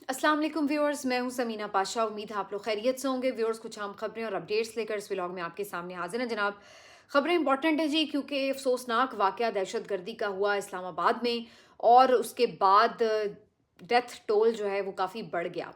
अस्सलाम वालेकुम व्यूअर्स, मैं हूं समीना पाशा। उम्मीद है आप लोग खैरियत से होंगे। व्यूअर्स, कुछ अहम खबरें और अपडेट्स लेकर इस व्लॉग में आपके सामने हाजिर हैं जनाब। खबरें इंपॉर्टेंट है जी, क्योंकि अफसोसनाक वाकया दहशतगर्दी का हुआ इस्लामाबाद में, और उसके बाद डेथ टोल जो है वो काफ़ी बढ़ गया।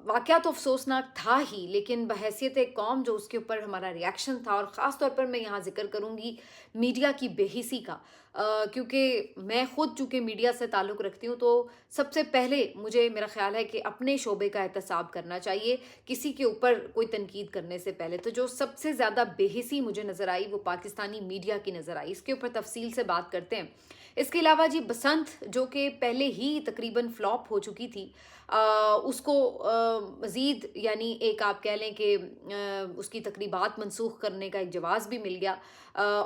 वाकया तो अफसोसनाक था ही, लेकिन बहैसियत एक कौम जो उसके ऊपर हमारा रिएक्शन था, और ख़ास तौर पर मैं यहाँ जिक्र करूँगी मीडिया की बेहिसी का। क्योंकि मैं खुद चूँकि मीडिया से ताल्लुक़ रखती हूँ, तो सबसे पहले मुझे मेरा ख़्याल है कि अपने शोबे का एहतसाब करना चाहिए किसी के ऊपर कोई तनकीद करने से पहले। तो जो सबसे ज़्यादा बेहिसी मुझे नज़र आई वो पाकिस्तानी मीडिया की नज़र आई। इसके ऊपर तफसील से बात करते हैं। इसके अलावा जी, बसंत जो कि पहले ही तकरीबन फ्लॉप हो चुकी थी, उसको मज़ीद यानी एक आप कह लें कि उसकी तकरीबात मनसूख करने का एक जवाज़ भी मिल गया।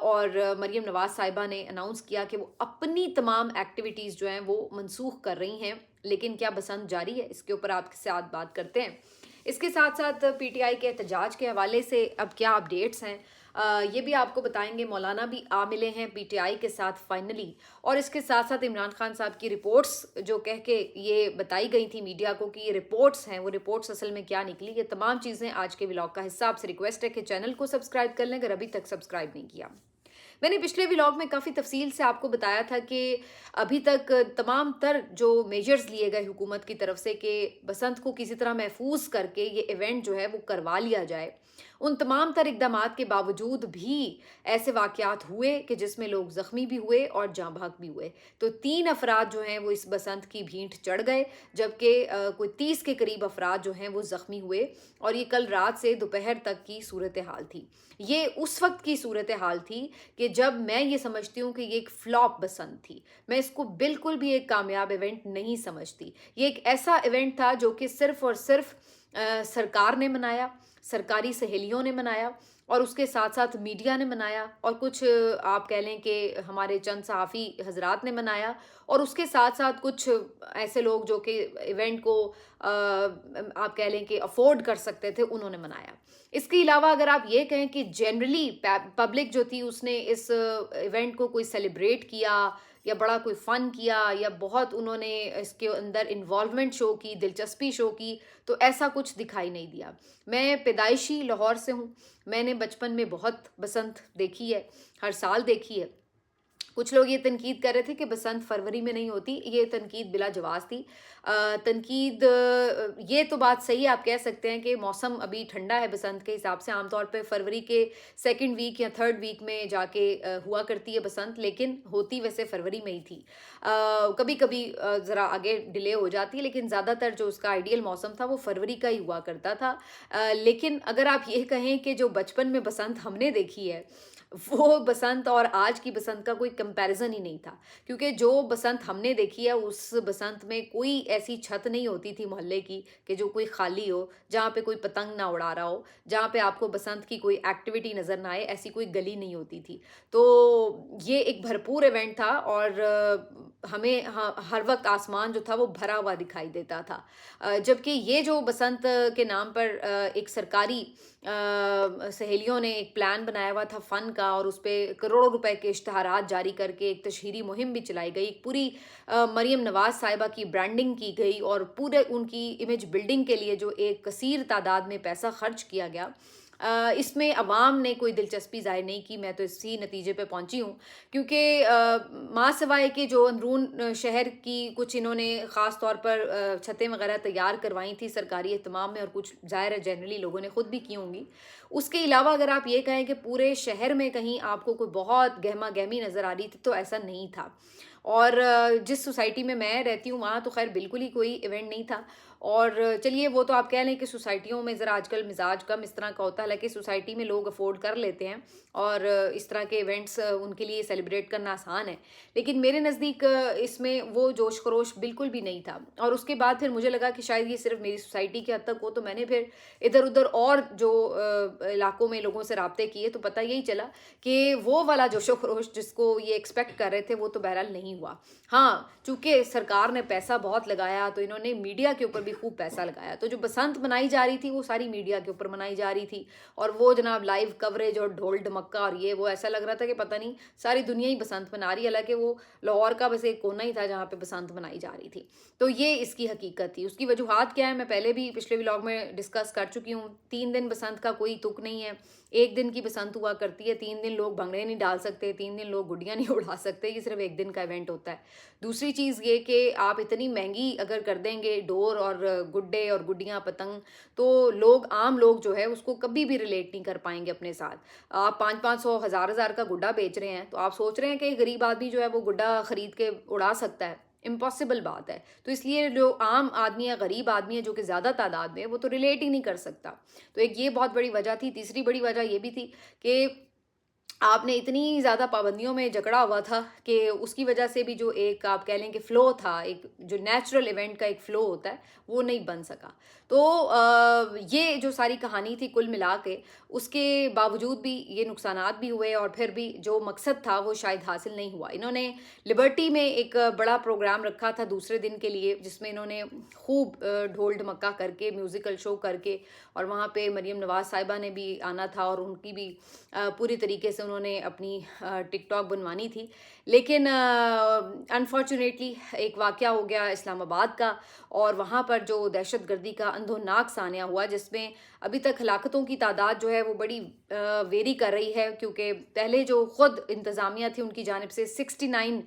और मरीम नवाज़ साहिबा ने अनाउंस किया कि वो अपनी तमाम एक्टिविटीज़ जो हैं वो मनसूख कर रही हैं। लेकिन क्या बसंत जारी है? इसके ऊपर आपके साथ बात करते हैं। इसके साथ साथ पीटीआई के एहतजाज के हवाले से अब क्या अपडेट्स हैं, ये भी आपको बताएंगे। मौलाना भी आ मिले हैं पीटीआई के साथ फाइनली। और इसके साथ साथ इमरान खान साहब की रिपोर्ट्स जो कह के ये बताई गई थी मीडिया को कि ये रिपोर्ट्स हैं, वो रिपोर्ट्स असल में क्या निकली, ये तमाम चीज़ें आज के व्लॉग का हिस्सा। आपसे रिक्वेस्ट है कि चैनल को सब्सक्राइब कर लें अगर अभी तक सब्सक्राइब नहीं किया। मैंने पिछले व्लॉग में काफ़ी तफसील से आपको बताया था कि अभी तक तमाम तर जो मेजर्स लिए गए हुकूमत की तरफ से कि बसंत को किसी तरह महफूज करके ये इवेंट जो है वो करवा लिया जाए, उन तमाम तर इकदामात के बावजूद भी ऐसे वाक़यात हुए कि जिसमें लोग ज़ख्मी भी हुए और जाँ भाग भी हुए। तो 3 अफराद जो हैं वो इस बसंत की भींट चढ़ गए, जबकि कोई 30 के करीब अफराद जो हैं वो ज़ख्मी हुए। और ये कल रात से दोपहर तक की सूरत हाल थी। ये उस वक्त की सूरत हाल थी कि जब मैं ये समझती हूँ कि ये एक फ्लॉप बसंत थी। मैं इसको बिल्कुल भी एक कामयाब इवेंट नहीं समझती। ये एक ऐसा इवेंट था जो कि सिर्फ़ और सिर्फ़ सरकार ने मनाया, सरकारी सहेलियों ने मनाया, और उसके साथ-साथ मीडिया ने मनाया, और कुछ आप कह लें कि हमारे चंद सहाफ़ी हज़रात ने मनाया, और उसके साथ-साथ कुछ ऐसे लोग जो कि इवेंट को आप कह लें कि अफ़ोर्ड कर सकते थे, उन्होंने मनाया। इसके अलावा अगर आप ये कहें कि जनरली पब्लिक जो थी उसने इस इवेंट को कोई सेलिब्रेट किया या बड़ा कोई फ़न किया या बहुत उन्होंने इसके अंदर इन्वॉल्वमेंट शो की, दिलचस्पी शो की, तो ऐसा कुछ दिखाई नहीं दिया। मैं पैदाइशी लाहौर से हूँ। मैंने बचपन में बहुत बसंत देखी है, हर साल देखी है। कुछ लोग ये तनकीद कर रहे थे कि बसंत फरवरी में नहीं होती, ये तनकीद बिला जवाज़ थी। ये तो बात सही है, आप कह सकते हैं कि मौसम अभी ठंडा है बसंत के हिसाब से। आमतौर पे फरवरी के सेकंड वीक या थर्ड वीक में जाके हुआ करती है बसंत, लेकिन होती वैसे फरवरी में ही थी। कभी कभी ज़रा आगे डिले हो जाती है, लेकिन ज़्यादातर जो उसका आइडियल मौसम था वो फरवरी का ही हुआ करता था। लेकिन अगर आप ये कहें कि जो बचपन में बसंत हमने देखी है, वो बसंत और आज की बसंत का कोई कंपैरिजन ही नहीं था। क्योंकि जो बसंत हमने देखी है उस बसंत में कोई ऐसी छत नहीं होती थी मोहल्ले की कि जो कोई खाली हो, जहाँ पे कोई पतंग ना उड़ा रहा हो, जहाँ पे आपको बसंत की कोई एक्टिविटी नज़र ना आए, ऐसी कोई गली नहीं होती थी। तो ये एक भरपूर इवेंट था, और हमें हर वक्त आसमान जो था वो भरा हुआ दिखाई देता था। जबकि ये जो बसंत के नाम पर एक सरकारी सहेलियों ने एक प्लान बनाया हुआ था फ़न का, और उस पे करोड़ों रुपए के इश्तहारात जारी करके एक तशहीरी मुहिम भी चलाई गई। एक पूरी मरीम नवाज़ साहिबा की ब्रांडिंग की गई, और पूरे उनकी इमेज बिल्डिंग के लिए जो एक कसीर तादाद में पैसा खर्च किया गया, इसमें अवाम ने कोई दिलचस्पी ज़ाहिर नहीं की। मैं तो इसी नतीजे पे पहुंची हूँ, क्योंकि माँ सिवाय के जो अंदरून शहर की कुछ इन्होंने ख़ास तौर पर छतें वगैरह तैयार करवाई थी सरकारी एहतमाम में, और कुछ ज़ाहिर है जनरली लोगों ने ख़ुद भी की होंगी। उसके अलावा अगर आप ये कहें कि पूरे शहर में कहीं आपको कोई बहुत गहमा गहमी नज़र आ रही थी, तो ऐसा नहीं था। और जिस सोसाइटी में मैं रहती हूँ वहाँ तो खैर बिल्कुल ही कोई इवेंट नहीं था। और चलिए, वो तो आप कह लें कि सोसाइटियों में ज़रा आजकल मिजाज कम इस तरह का होता है, हालांकि सोसाइटी में लोग अफोर्ड कर लेते हैं, और इस तरह के इवेंट्स उनके लिए सेलिब्रेट करना आसान है। लेकिन मेरे नज़दीक इसमें वो जोश खरोश बिल्कुल भी नहीं था। और उसके बाद फिर मुझे लगा कि शायद ये सिर्फ मेरी सोसाइटी के हद तक हो, तो मैंने फिर इधर उधर और जो इलाकों में लोगों से राब्ते किए, तो पता यही चला कि वो वाला जोशो खरोश जिसको ये एक्सपेक्ट कर रहे थे वो तो बहरहाल नहीं हुआ। हाँ, चूंकि सरकार ने पैसा बहुत लगाया, तो इन्होंने मीडिया के ऊपर भी बेखूब पैसा लगाया। तो जो बसंत मनाई जा रही थी वो सारी मीडिया के ऊपर मनाई जा रही थी, और वो जनाब लाइव कवरेज और ढोल ढमक्का और ये वो, ऐसा लग रहा था कि पता नहीं सारी दुनिया ही बसंत मना रही है, हालांकि वो लाहौर का बस एक कोना ही था जहाँ पे बसंत मनाई जा रही थी। तो ये इसकी हकीकत थी। उसकी वजूहात क्या है मैं पहले भी पिछले व्लॉग में डिस्कस कर चुकी हूँ। 3 दिन बसंत का कोई तुक नहीं है, 1 दिन की बसंत हुआ करती है। 3 दिन लोग भंगड़े नहीं डाल सकते, 3 दिन लोग गुड्डियाँ नहीं उड़ा सकते, ये सिर्फ 1 दिन का इवेंट होता है। दूसरी चीज़ ये कि आप इतनी महंगी अगर कर देंगे डोर और गुड्डे और गुड्डियाँ पतंग, तो लोग, आम लोग जो है उसको कभी भी रिलेट नहीं कर पाएंगे अपने साथ। आप 500-500 हज़ार का गुड्डा बेच रहे हैं, तो आप सोच रहे हैं कि गरीब आदमी जो है वो गुड्डा खरीद के उड़ा सकता है? इम्पॉसिबल बात है। तो इसलिए जो आम आदमी है, गरीब आदमी है, जो कि ज़्यादा तादाद में है, वो तो रिलेट ही नहीं कर सकता। तो एक ये बहुत बड़ी वजह थी। तीसरी बड़ी वजह ये भी थी कि आपने इतनी ज़्यादा पाबंदियों में जकड़ा हुआ था कि उसकी वजह से भी जो एक आप कह लें कि फ़्लो था, एक जो नेचुरल इवेंट का एक फ़्लो होता है, वो नहीं बन सका। तो ये जो सारी कहानी थी कुल मिला के, उसके बावजूद भी ये नुकसानात भी हुए और फिर भी जो मकसद था वो शायद हासिल नहीं हुआ। इन्होंने लिबर्टी में एक बड़ा प्रोग्राम रखा था दूसरे दिन के लिए, जिसमें इन्होंने खूब ढोल ढमक्का करके, म्यूज़िकल शो करके, और वहाँ पे मरीम नवाज़ साहिबा ने भी आना था और उनकी भी पूरी तरीके से उन्होंने अपनी टिकटॉक बनवानी थी। लेकिन अनफॉर्चुनेटली एक वाक़या हो गया इस्लामाबाद का, और वहाँ पर जो दहशतगर्दी का अंधोनाक सानिया हुआ, जिसमें अभी तक हलाकतों की तादाद जो है वो बड़ी वेरी कर रही है, क्योंकि पहले जो ख़ुद इंतज़ामिया थी उनकी जानिब से 69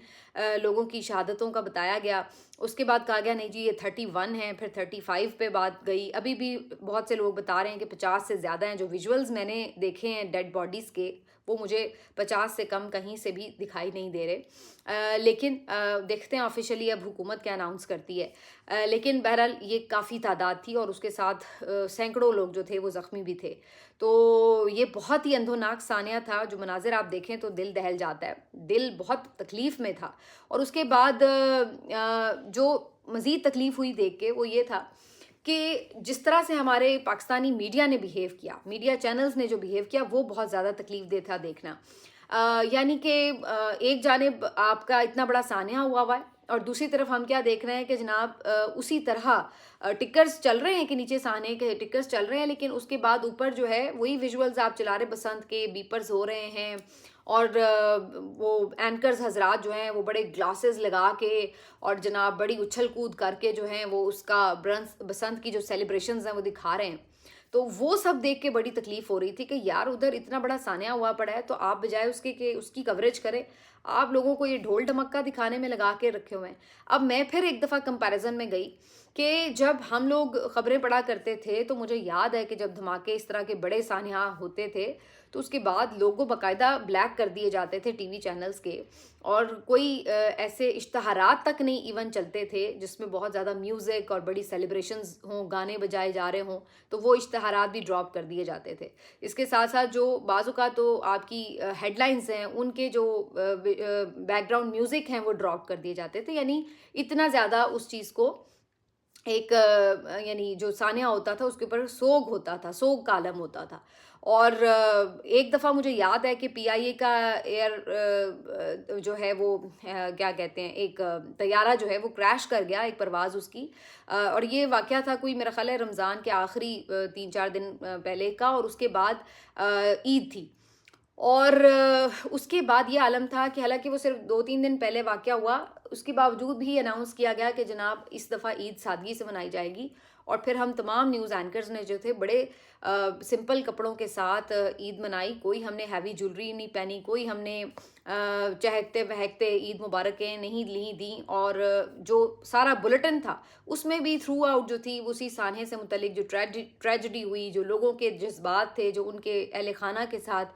लोगों की शहादतों का बताया गया। उसके बाद कहा गया नहीं जी ये 31 हैं, फिर 35 पे बात गई। अभी भी बहुत से लोग बता रहे हैं कि 50 से ज़्यादा हैं। जो विजुअल्स मैंने देखे हैं डेड बॉडीज़ के, वो मुझे 50 से कम कहीं से भी दिखाई नहीं दे रहे। लेकिन देखते हैं ऑफिशियली अब हुकूमत क्या अनाउंस करती है। लेकिन बहरहाल ये काफ़ी तादाद थी, और उसके साथ सैकड़ों लोग जो थे वो ज़ख्मी भी थे। तो ये बहुत ही अंधोनाक सानिया था। जो मनाजिर आप देखें तो दिल दहल जाता है, दिल बहुत तकलीफ़ में था। और उसके बाद जो मज़ीद तकलीफ़ हुई देख के वो ये था कि जिस तरह से हमारे पाकिस्तानी मीडिया ने बिहेव किया, मीडिया चैनल्स ने जो बिहेव किया, वो बहुत ज़्यादा तकलीफ़ दे था देखना। यानी कि एक जानिब आपका इतना बड़ा सानिया हुआ है, और दूसरी तरफ हम क्या देख रहे हैं कि जनाब उसी तरह टिकर्स चल रहे हैं कि नीचे साने के टिकर्स चल रहे हैं, लेकिन उसके बाद ऊपर जो है वही विजुअल्स आप चला रहे, बसंत के बीपर्स हो रहे हैं, और वो एंकर्स हजरात जो हैं वो बड़े ग्लासेस लगा के और जनाब बड़ी उछल कूद करके जो हैं वो उसका बसंत की जो सेलिब्रेशंस हैं वो दिखा रहे हैं। तो वो सब देख के बड़ी तकलीफ हो रही थी कि यार उधर इतना बड़ा सानिया हुआ पड़ा है, तो आप बजाय उसके कि उसकी कवरेज करें, आप लोगों को ये ढोल ढमक्का दिखाने में लगा के रखे हुए हैं। अब मैं फिर एक दफ़ा कंपैरिजन में गई कि जब हम लोग खबरें पढ़ा करते थे, तो मुझे याद है कि जब धमाके इस तरह के बड़े सानिया होते थे, तो उसके बाद लोगों बाकायदा ब्लैक कर दिए जाते थे टीवी चैनल्स के, और कोई ऐसे इश्तहारात तक नहीं इवन चलते थे जिसमें बहुत ज़्यादा म्यूज़िक और बड़ी सेलिब्रेशंस हों, गाने बजाए जा रहे हों, तो वो इश्तहारात भी ड्रॉप कर दिए जाते थे। इसके साथ साथ जो बाज़ तो आपकी हेडलाइंस हैं, उनके जो बैकग्राउंड म्यूज़िक हैं वो ड्रॉप कर दिए जाते थे। यानी इतना ज़्यादा उस चीज़ को एक यानी जो सानिया होता था उसके ऊपर सोग होता था, सोग का आलम होता था। और एक दफ़ा मुझे याद है कि पीआईए का जो है वो क्या कहते हैं, एक तैयारा जो है वो क्रैश कर गया, एक परवाज़ उसकी। और ये वाक़या था कोई मेरा ख़्याल है रमज़ान के आखिरी 3-4 दिन पहले का, और उसके बाद ईद थी। और उसके बाद ये आलम था कि हालांकि वो सिर्फ 2-3 दिन पहले वाक़या हुआ, उसके बावजूद भी अनाउंस किया गया कि जनाब इस दफ़ा ईद सादगी से मनाई जाएगी। और फिर हम तमाम न्यूज़ एंकर्स ने जो थे बड़े सिंपल कपड़ों के साथ ईद मनाई। कोई हमने हैवी ज्वेलरी नहीं पहनी, कोई हमने चहकते बहकते ईद मुबारकें नहीं दी। और जो सारा बुलेटिन था उसमें भी थ्रू आउट जो थी उसी सानहे से मुतलिक जो ट्रेजिडी हुई, जो लोगों के जज्बात थे, जो उनके अहल खाना के साथ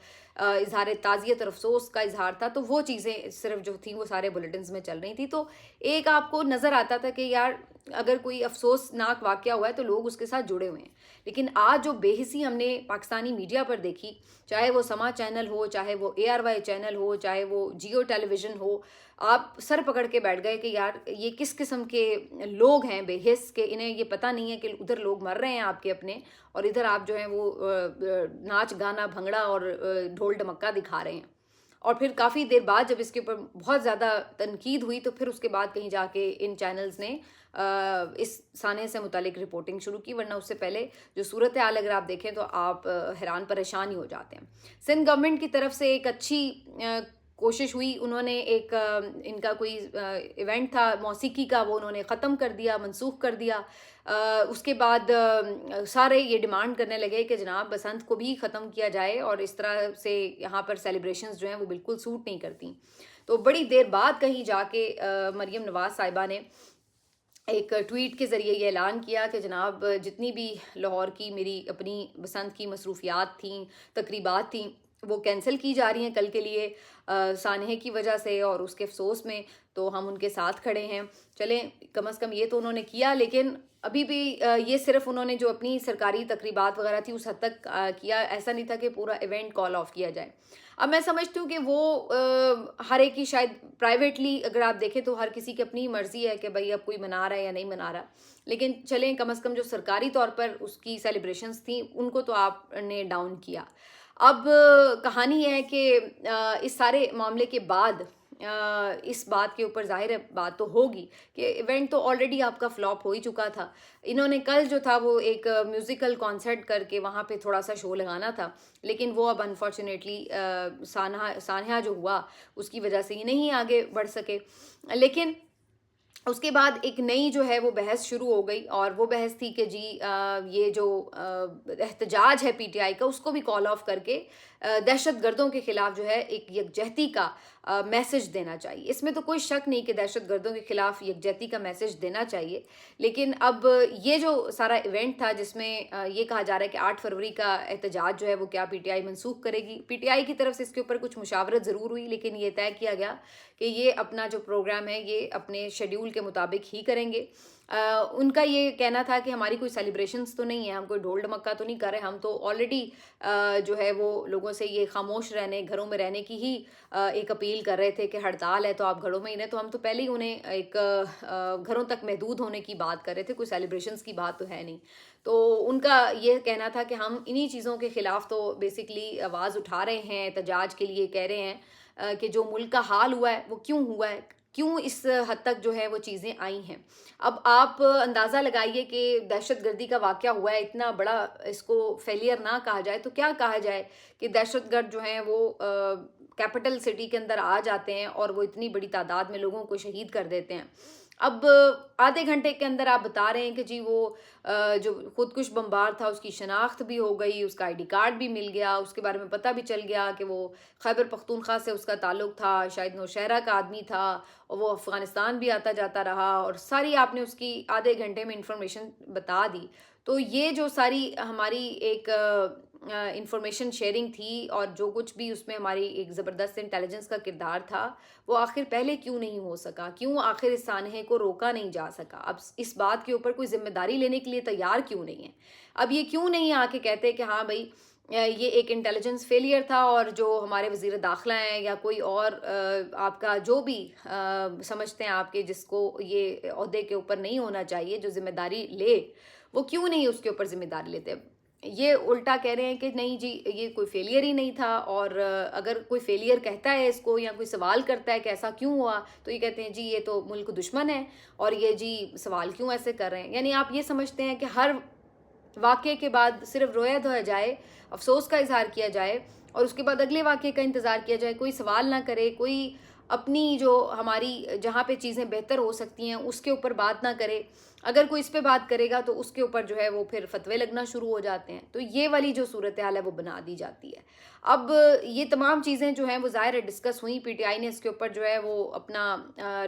इजहार ताज़ियत और अफसोस का इजहार था, तो वो चीज़ें सिर्फ जो थी वो सारे बुलेटिन्स में चल रही थी। तो एक आपको नज़र आता था कि यार अगर कोई अफसोसनाक वाक़या हुआ है तो लोग उसके साथ जुड़े हुए हैं। लेकिन आज जो बेहिसी हमने पाकिस्तानी मीडिया पर देखी, चाहे वो समा चैनल हो, चाहे वो ARY चैनल हो, चाहे वो जियो टेलीविज़न हो, आप सर पकड़ के बैठ गए कि यार ये किस किस्म के लोग हैं बेहिस के, इन्हें ये पता नहीं है कि उधर लोग मर रहे हैं आपके अपने, और इधर आप जो हैं वो नाच गाना भंगड़ा और ढोल ढमक्का दिखा रहे हैं। और फिर काफ़ी देर बाद जब इसके ऊपर बहुत ज़्यादा तनकीद हुई, तो फिर उसके बाद कहीं जाके इन चैनल्स ने اس سانحے سے متعلق رپورٹنگ شروع کی، ورنہ اس سے پہلے جو صورتحال اگر آپ دیکھیں تو آپ حیران پریشان ہی ہو جاتے ہیں۔ سندھ گورنمنٹ کی طرف سے ایک اچھی کوشش ہوئی، انہوں نے ایک ان کا کوئی ایونٹ تھا موسیقی کا، وہ انہوں نے ختم کر دیا، منسوخ کر دیا۔ اس کے بعد سارے یہ ڈیمانڈ کرنے لگے کہ جناب بسنت کو بھی ختم کیا جائے، اور اس طرح سے یہاں پر سیلیبریشنز جو ہیں وہ بالکل سوٹ نہیں کرتی۔ تو بڑی دیر بعد کہیں جا کے مریم نواز صاحبہ نے ایک ٹویٹ کے ذریعے یہ اعلان کیا کہ جناب جتنی بھی لاہور کی میری اپنی بسنت کی مصروفیات تھیں، تقریبات تھیں، وہ کینسل کی جا رہی ہیں کل کے لیے سانحے کی وجہ سے اور اس کے افسوس میں، تو ہم ان کے ساتھ کھڑے ہیں۔ چلیں کم از کم یہ تو انہوں نے کیا، لیکن ابھی بھی یہ صرف انہوں نے جو اپنی سرکاری تقریبات وغیرہ تھی اس حد تک کیا، ایسا نہیں تھا کہ پورا ایونٹ کال آف کیا جائے۔ اب میں سمجھتی ہوں کہ وہ ہر ایک کی شاید پرائیویٹلی اگر آپ دیکھیں تو ہر کسی کی اپنی مرضی ہے کہ بھائی اب کوئی منا رہا ہے یا نہیں منا رہا، لیکن چلیں کم از کم جو سرکاری طور پر اس کی سیلیبریشنز تھیں ان کو تو آپ نے ڈاؤن کیا۔ اب کہانی یہ ہے کہ اس سارے معاملے کے بعد اس بات کے اوپر ظاہر بات تو ہوگی کہ ایونٹ تو آلریڈی آپ کا فلاپ ہو ہی چکا تھا۔ انہوں نے کل جو تھا وہ ایک میوزیکل کانسرٹ کر کے وہاں پہ تھوڑا سا شو لگانا تھا، لیکن وہ اب انفارچونیٹلی سانحہ جو ہوا اس کی وجہ سے یہ نہیں آگے بڑھ سکے۔ لیکن اس کے بعد ایک نئی جو ہے وہ بحث شروع ہو گئی، اور وہ بحث تھی کہ جی یہ جو احتجاج ہے پی ٹی آئی کا اس کو بھی کال آف کر کے دہشت گردوں کے خلاف جو ہے ایک یکجہتی کا میسج دینا چاہیے۔ اس میں تو کوئی شک نہیں کہ دہشت گردوں کے خلاف یکجہتی کا میسج دینا چاہیے، لیکن اب یہ جو سارا ایونٹ تھا جس میں یہ کہا جا رہا ہے کہ 8 فروری کا احتجاج جو ہے وہ کیا پی ٹی آئی منسوخ کرے گی، پی ٹی آئی کی طرف سے اس کے اوپر کچھ مشاورت ضرور ہوئی، لیکن یہ طے کیا گیا کہ یہ اپنا جو پروگرام ہے یہ اپنے شیڈیول کے مطابق ہی کریں گے۔ ان کا یہ کہنا تھا کہ ہماری کوئی سیلیبریشنز تو نہیں ہے، ہم کوئی ڈھول ڈمکا تو نہیں کر رہے، ہم تو آلریڈی جو ہے وہ لوگوں سے یہ خاموش رہنے، گھروں میں رہنے کی ہی ایک اپیل کر رہے تھے کہ ہڑتال ہے تو آپ گھروں میں ہی رہیں، تو ہم تو پہلے ہی انہیں ایک گھروں تک محدود ہونے کی بات کر رہے تھے، کوئی سیلیبریشنز کی بات تو ہے نہیں۔ تو ان کا یہ کہنا تھا کہ ہم انہی چیزوں کے خلاف تو بیسکلی آواز اٹھا رہے ہیں، احتجاج کے لیے کہہ رہے ہیں کہ جو ملک کا حال ہوا ہے وہ کیوں ہوا ہے، کیوں اس حد تک جو ہے وہ چیزیں آئی ہیں۔ اب آپ اندازہ لگائیے کہ دہشت گردی کا واقعہ ہوا ہے، اتنا بڑا، اس کو فیلئر نہ کہا جائے تو کیا کہا جائے کہ دہشت گرد جو ہیں وہ کیپٹل سٹی کے اندر آ جاتے ہیں اور وہ اتنی بڑی تعداد میں لوگوں کو شہید کر دیتے ہیں۔ اب آدھے گھنٹے کے اندر آپ بتا رہے ہیں کہ جی وہ جو خودکش بمبار تھا اس کی شناخت بھی ہو گئی، اس کا آئی ڈی کارڈ بھی مل گیا، اس کے بارے میں پتہ بھی چل گیا کہ وہ خیبر پختونخوا سے اس کا تعلق تھا، شاید نوشہرہ کا آدمی تھا، اور وہ افغانستان بھی آتا جاتا رہا، اور ساری آپ نے اس کی آدھے گھنٹے میں انفارمیشن بتا دی۔ تو یہ جو ساری ہماری ایک انفارمیشن شیئرنگ تھی اور جو کچھ بھی اس میں ہماری ایک زبردست انٹیلیجنس کا کردار تھا، وہ آخر پہلے کیوں نہیں ہو سکا، کیوں آخر اس سانحے کو روکا نہیں جا سکا؟ اب اس بات کے اوپر کوئی ذمہ داری لینے کے لیے تیار کیوں نہیں ہے؟ اب یہ کیوں نہیں آ کے کہتے کہ ہاں بھائی یہ ایک انٹیلیجنس فیلئر تھا، اور جو ہمارے وزیر داخلہ ہیں یا کوئی اور آپ کا جو بھی سمجھتے ہیں آپ کے جس کو یہ عہدے کے اوپر نہیں ہونا چاہیے، جو ذمہ داری لے، وہ کیوں نہیں اس کے اوپر ذمہ داری لیتے؟ یہ الٹا کہہ رہے ہیں کہ نہیں جی یہ کوئی فیلئر ہی نہیں تھا، اور اگر کوئی فیلئر کہتا ہے اس کو یا کوئی سوال کرتا ہے کہ ایسا کیوں ہوا تو یہ کہتے ہیں جی یہ تو ملک دشمن ہے، اور یہ جی سوال کیوں ایسے کر رہے ہیں۔ یعنی آپ یہ سمجھتے ہیں کہ ہر واقعے کے بعد صرف رویا دھویا جائے، افسوس کا اظہار کیا جائے، اور اس کے بعد اگلے واقعے کا انتظار کیا جائے، کوئی سوال نہ کرے، کوئی اپنی جو ہماری جہاں پہ چیزیں بہتر ہو سکتی ہیں اس کے اوپر بات نہ کرے، اگر کوئی اس پہ بات کرے گا تو اس کے اوپر جو ہے وہ پھر فتوے لگنا شروع ہو جاتے ہیں، تو یہ والی جو صورتحال ہے وہ بنا دی جاتی ہے۔ اب یہ تمام چیزیں جو ہیں وہ ظاہر ہے ڈسکس ہوئیں، پی ٹی آئی نے اس کے اوپر جو ہے وہ اپنا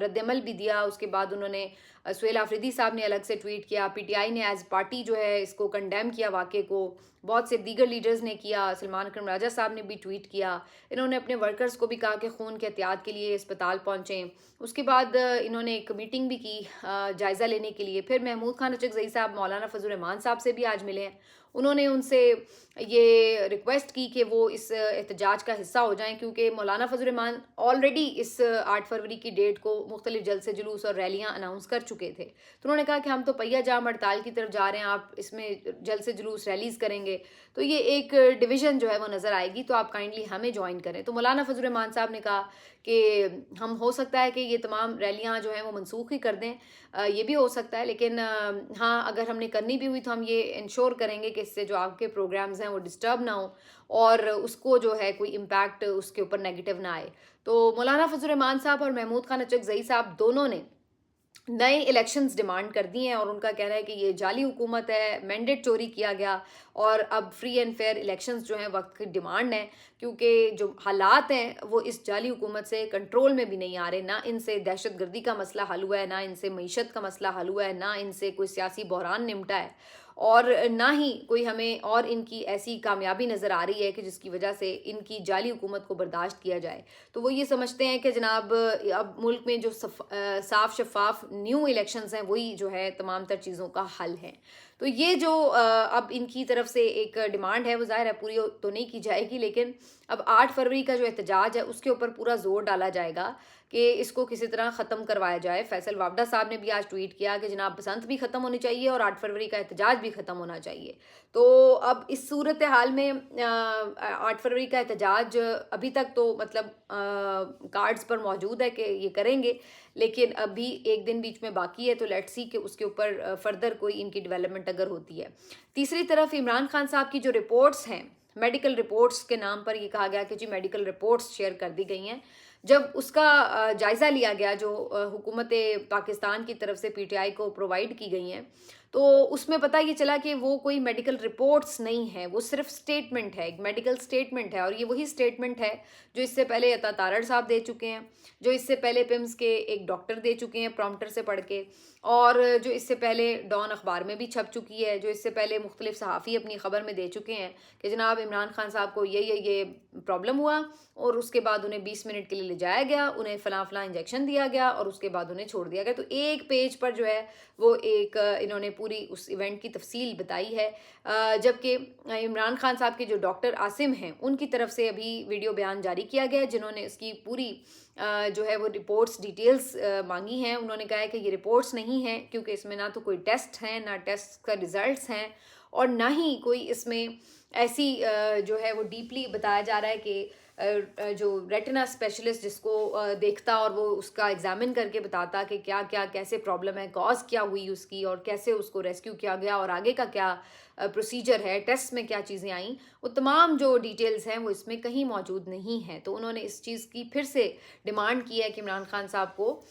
رد عمل بھی دیا، اس کے بعد انہوں نے سہیل آفریدی صاحب نے الگ سے ٹویٹ کیا، پی ٹی آئی نے ایز پارٹی جو ہے اس کو کنڈیم کیا واقعے کو، بہت سے دیگر لیڈرز نے کیا، سلمان اکرم راجہ صاحب نے بھی ٹویٹ کیا، انہوں نے اپنے ورکرز کو بھی کہا کہ خون کے احتیاط کے لیے اسپتال پہنچیں۔ اس کے بعد انہوں نے ایک میٹنگ بھی کی جائزہ لینے کے لیے، پھر محمود خان اچکزئی صاحب مولانا فضل الرحمان صاحب سے بھی آج ملے ہیں، उन्होंने उनसे ये रिक्वेस्ट की कि वो इस एहतजाज का हिस्सा हो जाएं, क्योंकि मौलाना फजल रहमान ऑलरेडी इस 8 फरवरी की डेट को मुख्तलिफ जलसे जुलूस और रैलियां अनाउंस कर चुके थे। तो उन्होंने कहा कि हम तो पहिया जाम हड़ताल की तरफ जा रहे हैं, आप इसमें जलसे जुलूस रैलीज करेंगे तो ये एक डिवीज़न जो है वो नज़र आएगी, तो आप काइंडली हमें ज्वाइन करें। तो मौलाना फजल रहमान साहब ने कहा कि हम हो सकता है कि ये तमाम रैलियां जो हैं वो मनसूख ही कर दें, ये भी हो सकता है, लेकिन हाँ, अगर हमने करनी भी हुई तो हम ये इंश्योर करेंगे कि इससे जो आपके प्रोग्राम्स हैं वो डिस्टर्ब ना हो और उसको जो है कोई इम्पैक्ट उसके ऊपर नेगेटिव ना आए। तो मौलाना फजल रहमान साहब और महमूद खान अचकज़ई साहब दोनों ने नए इलेक्शंस डिमांड कर दिए हैं और उनका कहना है कि ये जाली हुकूमत है, मैंडेट चोरी किया गया और अब फ्री एंड फेयर इलेक्शंस जो हैं वक्त की डिमांड है, क्योंकि जो हालात हैं वो इस जाली हुकूमत से कंट्रोल में भी नहीं आ रहे। ना इनसे दहशत गर्दी का मसला हल हुआ है, ना इनसे मईशत का मसला हल हुआ है, ना इनसे कोई सियासी बहरान निमटा है और ना ही कोई हमें और इनकी ऐसी कामयाबी नज़र आ रही है कि जिसकी वजह से इनकी जाली हुकूमत को बर्दाश्त किया जाए। तो वो ये समझते हैं कि जनाब अब मुल्क में जो साफ शफाफ न्यू इलेक्शंस हैं वही जो है तमाम तर चीज़ों का हल है। तो ये जो अब इनकी तरफ से एक डिमांड है वो ज़ाहिर है पूरी तो नहीं की जाएगी, लेकिन अब 8 फरवरी का जो एहतजाज है उसके ऊपर पूरा जोर डाला जाएगा कि इसको किसी तरह ख़त्म करवाया जाए। फैसल वावडा साहब ने भी आज ट्वीट किया कि जनाब बसंत भी ख़त्म होनी चाहिए और 8 फरवरी का एहतजाज भी ख़त्म होना चाहिए। तो अब इस सूरत हाल में 8 फरवरी का एहतजाज अभी तक तो मतलब कार्ड्स पर मौजूद है कि ये करेंगे, लेकिन अभी एक दिन बीच में बाकी है, तो लेट्स सी कि उसके ऊपर फर्दर कोई इनकी डेवलपमेंट अगर होती है। तीसरी तरफ इमरान खान साहब की जो रिपोर्ट्स हैं, मेडिकल रिपोर्ट्स के नाम पर ये कहा गया कि जी मेडिकल रिपोर्ट्स शेयर कर दी गई हैं। जब उसका जायज़ा लिया गया जो हुकूमत पाकिस्तान की तरफ से पीटीआई को प्रोवाइड की गई हैं, तो उसमें पता ये चला कि वो कोई मेडिकल रिपोर्ट्स नहीं है, वो सिर्फ स्टेटमेंट है, एक मेडिकल स्टेटमेंट है। और ये वही स्टेटमेंट है जो इससे पहले अता तारड़ साहब दे चुके हैं, जो इससे पहले पिम्स के एक डॉक्टर दे चुके हैं प्रॉम्प्टर से पढ़ के, और जो इससे पहले डॉन अखबार में भी छप चुकी है, जो इससे पहले मुख्तलिफ सहाफ़ी अपनी ख़बर में दे चुके हैं कि जनाब इमरान खान साहब को ये प्रॉब्लम हुआ और उसके बाद उन्हें 20 मिनट के लिए ले जाया गया, उन्हें फ़लाँ इंजेक्शन दिया गया और उसके बाद उन्हें छोड़ दिया गया। तो एक पेज पर जो है वो एक इन्होंने पूरी उस इवेंट की तफसील बताई है, जबकि इमरान खान साहब के जो डॉक्टर आसिम हैं उनकी तरफ से अभी वीडियो बयान जारी किया गया है, जिन्होंने इसकी पूरी जो है वो रिपोर्ट्स डिटेल्स मांगी हैं। उन्होंने कहा है कि ये रिपोर्ट्स नहीं हैं क्योंकि इसमें ना तो कोई टेस्ट हैं, ना टेस्ट का रिज़ल्ट्स हैं और ना ही कोई इसमें ऐसी जो है वो डीपली बताया जा रहा है कि जो रेटिना स्पेशलिस्ट जिसको देखता और वो उसका एग्जामिन करके बताता कि क्या क्या कैसे प्रॉब्लम है, कॉज क्या हुई उसकी और कैसे उसको रेस्क्यू किया गया और आगे का क्या प्रोसीजर है, टेस्ट में क्या चीज़ें आई, वो तमाम जो डिटेल्स हैं वो इसमें कहीं मौजूद नहीं है। तो उन्होंने इस चीज़ की फिर से डिमांड की है कि इमरान खान साहब को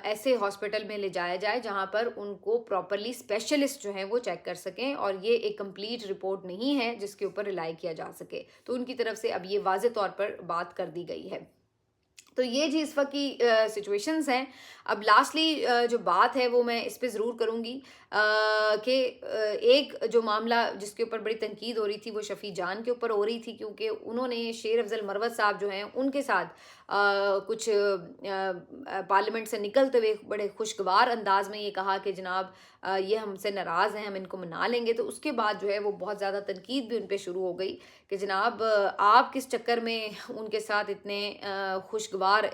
ऐसे हॉस्पिटल में ले जाया जाए जहां पर उनको प्रॉपरली स्पेशलिस्ट जो हैं वो चेक कर सकें और ये एक कंप्लीट रिपोर्ट नहीं है जिसके ऊपर रिलाई किया जा सके। तो उनकी तरफ से अब ये वाज़े तौर पर बात कर दी गई है। तो ये जी इस वक्त की सिचुएशंस हैं। अब लास्टली जो बात है वो मैं इस पे ज़रूर करूँगी कि एक जो मामला जिसके ऊपर बड़ी तनकीद हो रही थी वो शफ़ी जान के ऊपर हो रही थी, क्योंकि उन्होंने शेर अफजल मरवत साहब जो हैं उनके साथ कुछ पार्लियामेंट से निकलते हुए बड़े खुशगवार अंदाज में ये कहा कि जनाब ये हमसे नाराज़ हैं, हम इनको मना लेंगे। तो उसके बाद जो है वो बहुत ज़्यादा तनकीद भी उन पर शुरू हो गई कि जनाब आप किस चक्कर में उनके साथ इतने खुशगवार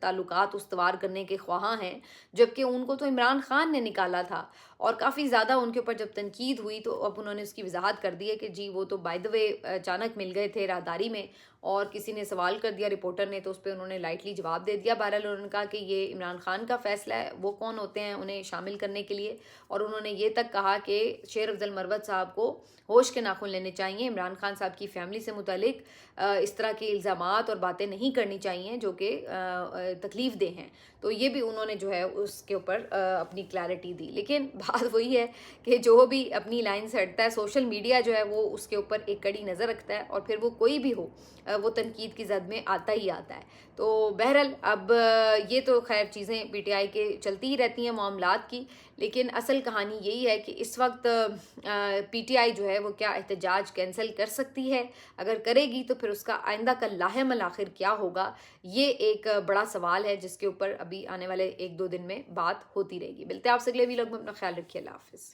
ताल्लुकात उस्तवार करने के ख्वाह हैं, जबकि उनको तो इमरान खान ने निकाला था। और काफ़ी ज़्यादा उनके ऊपर जब तनकीद हुई तो अब उन्होंने उसकी वजाहत कर दी है कि जी वो तो बाय द वे अचानक मिल गए थे राहदारी में और किसी ने सवाल कर दिया रिपोर्टर ने, तो उस पर उन्होंने लाइटली जवाब दे दिया। बहरहाल उन्होंने कहा कि ये इमरान खान का फ़ैसला है, वो कौन होते हैं उन्हें शामिल करने के लिए। और उन्होंने ये तक कहा कि शेर अफजल मरवत साहब को होश के नाखून लेने चाहिए, इमरान खान साहब की फैमिली से मुतालिक इस तरह के इल्ज़ामात और बातें नहीं करनी चाहिए जो कि तकलीफ़ दे हैं। तो ये भी उन्होंने जो है उसके ऊपर अपनी क्लैरिटी दी। लेकिन बात वही है कि जो भी अपनी लाइन से हटता है, सोशल मीडिया जो है वो उसके ऊपर एक कड़ी नज़र रखता है और फिर वो कोई भी हो वो तनकीद की जद में आता ही आता है। तो बहरहाल अब ये तो खैर चीज़ें पीटीआई के चलती ही रहती हैं मामलात की, लेकिन असल कहानी यही है कि इस वक्त पीटीआई जो है वो क्या एहतजाज कैंसिल कर सकती है, अगर करेगी तो फिर उसका आइंदा का लाहेमल आखिर क्या होगा, ये एक बड़ा सवाल है जिसके ऊपर अभी आने वाले 1-2 दिन में बात होती रहेगी। मिलते हैं आपसे अगले वीडियो में, अपना ख्याल रखिए, अल्लाह हाफिज़।